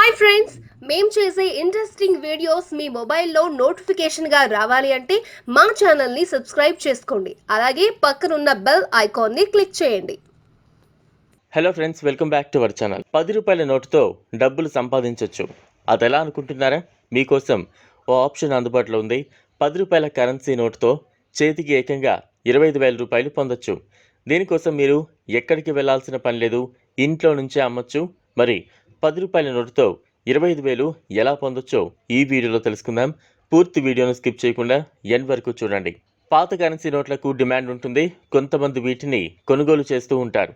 Hi friends, మేము చేసే interesting videos మీ మొబైల్లో నోటిఫికేషన్గా రావాలి అంటే మా ఛానల్ని సబ్స్క్రైబ్ చేసుకోండి. అలాగే పక్కనున్న బెల్ ఐకాన్ని క్లిక్ చేయండి. Hello friends, welcome back to our channel. 10 రూపాయల నోటుతో డబ్బులు సంపాదించవచ్చు. అది ఎలా అనుకుంటున్నారా? మీకోసం ఓ ఆప్షన్ అందుబాటులో ఉంది. 10 రూపాయల కరెన్సీ నోటుతో చేతికి ఏకంగా 25,000 రూపాయలు పొందొచ్చు. దీనికోసం మీరు ఎక్కడికి వెళ్లాల్సిన పని లేదు, ఇంట్లో నుంచే అమ్మొచ్చు. మరి 10 రూపాయల నోటుతో 25,000 ఎలా పొందొచ్చో ఈ వీడియోలో తెలుసుకుందాం. పూర్తి వీడియోను స్కిప్ చేయకుండా ఎండ్ వరకు చూడండి. పాత కరెన్సీ నోట్లకు డిమాండ్ ఉంటుంది. కొంతమంది వీటిని కొనుగోలు చేస్తూ ఉంటారు.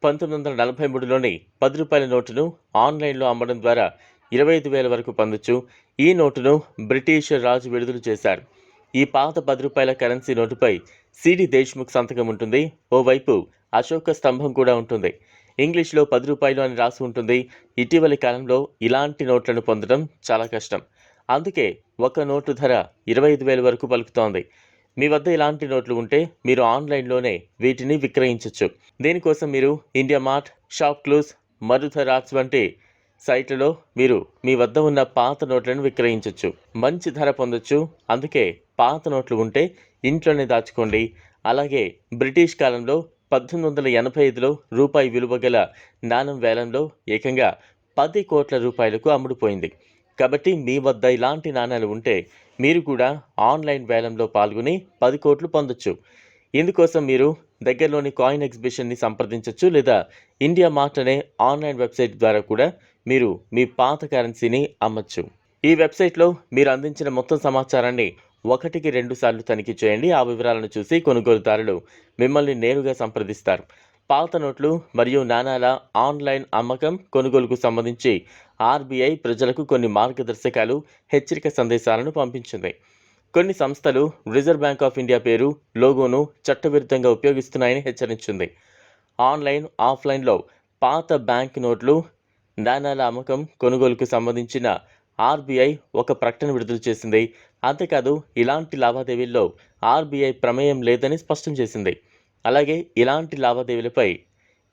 1943లోని 10 రూపాయల నోటును ఆన్లైన్లో అమ్మడం ద్వారా 25,000 వరకు పొందొచ్చు. ఈ నోటును బ్రిటిష్ రాజు విడుదల చేశారు. ఈ పాత 10 రూపాయల కరెన్సీ నోటుపై సిడి దేశ్ముఖ్ సంతకం ఉంటుంది. ఓవైపు అశోక స్తంభం కూడా ఉంటుంది. ఇంగ్లీష్లో 10 రూపాయలు అని రాసి ఉంటుంది. ఇటీవలి కాలంలో ఇలాంటి నోట్లను పొందడం చాలా కష్టం. అందుకే ఒక నోటు ధర 25,000 వరకు పలుకుతోంది. మీ వద్ద ఇలాంటి నోట్లు ఉంటే మీరు ఆన్లైన్లోనే వీటిని విక్రయించవచ్చు. దీనికోసం మీరు India Mart, Shop Clues, Marudhar arts వంటి సైట్లలో మీరు మీ వద్ద ఉన్న పాత నోట్లను విక్రయించవచ్చు. మంచి ధర పొందొచ్చు. అందుకే పాత నోట్లు ఉంటే ఇంట్లోనే దాచుకోండి. అలాగే బ్రిటిష్ కాలంలో 1885లో రూపాయి విలువ గల నాణెం వేలంలో ఏకంగా 10 కోట్ల రూపాయలకు అమ్ముడుపోయింది. కాబట్టి మీ వద్ద ఇలాంటి నాణ్యాలు ఉంటే మీరు కూడా ఆన్లైన్ వేలంలో పాల్గొని 10 కోట్లు పొందొచ్చు. ఇందుకోసం మీరు దగ్గరలోని కాయిన్ ఎగ్జిబిషన్ని సంప్రదించవచ్చు, లేదా ఇండియా మార్ట్ అనే ఆన్లైన్ వెబ్సైట్ ద్వారా కూడా మీరు మీ పాత కరెన్సీని అమ్మచ్చు. ఈ వెబ్సైట్లో మీరు అందించిన మొత్తం సమాచారాన్ని 1కి 2 సార్లు తనిఖీ చేయండి. ఆ వివరాలను చూసి కొనుగోలుదారులు మిమ్మల్ని నేరుగా సంప్రదిస్తారు. పాత నోట్లు మరియు నాణాల ఆన్లైన్ అమ్మకం, కొనుగోలుకు సంబంధించి ఆర్బీఐ ప్రజలకు కొన్ని మార్గదర్శకాలు, హెచ్చరిక సందేశాలను పంపించింది. కొన్ని సంస్థలు రిజర్వ్ బ్యాంక్ ఆఫ్ ఇండియా పేరు, లోగోను చట్టవిరుద్ధంగా ఉపయోగిస్తున్నాయని హెచ్చరించింది. ఆన్లైన్, ఆఫ్లైన్లో పాత బ్యాంక్ నోట్లు, నాణాల అమ్మకం, కొనుగోలుకు సంబంధించిన ఆర్బీఐ ఒక ప్రకటన విడుదల చేసింది. అంతేకాదు ఇలాంటి లావాదేవీల్లో ఆర్బీఐ ప్రమేయం లేదని స్పష్టం చేసింది. అలాగే ఇలాంటి లావాదేవీలపై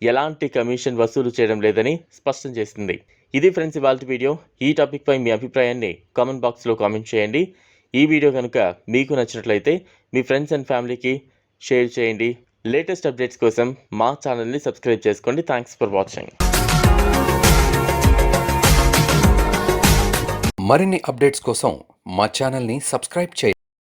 ఎలాంటి కమిషన్ వసూలు చేయడం లేదని స్పష్టం చేసింది. ఇది ఫ్రెండ్స్ ఇవాల్టి వీడియో. ఈ టాపిక్పై మీ అభిప్రాయాన్ని కామెంట్ బాక్స్లో కామెంట్ చేయండి. ఈ వీడియో కనుక మీకు నచ్చినట్లయితే మీ ఫ్రెండ్స్ అండ్ ఫ్యామిలీకి షేర్ చేయండి. లేటెస్ట్ అప్డేట్స్ కోసం మా ఛానల్ని సబ్స్క్రైబ్ చేసుకోండి. Thanks for watching. మరిన్ని అప్డేట్స్ కోసం మా ఛానల్ని సబ్స్క్రైబ్ చేయండి.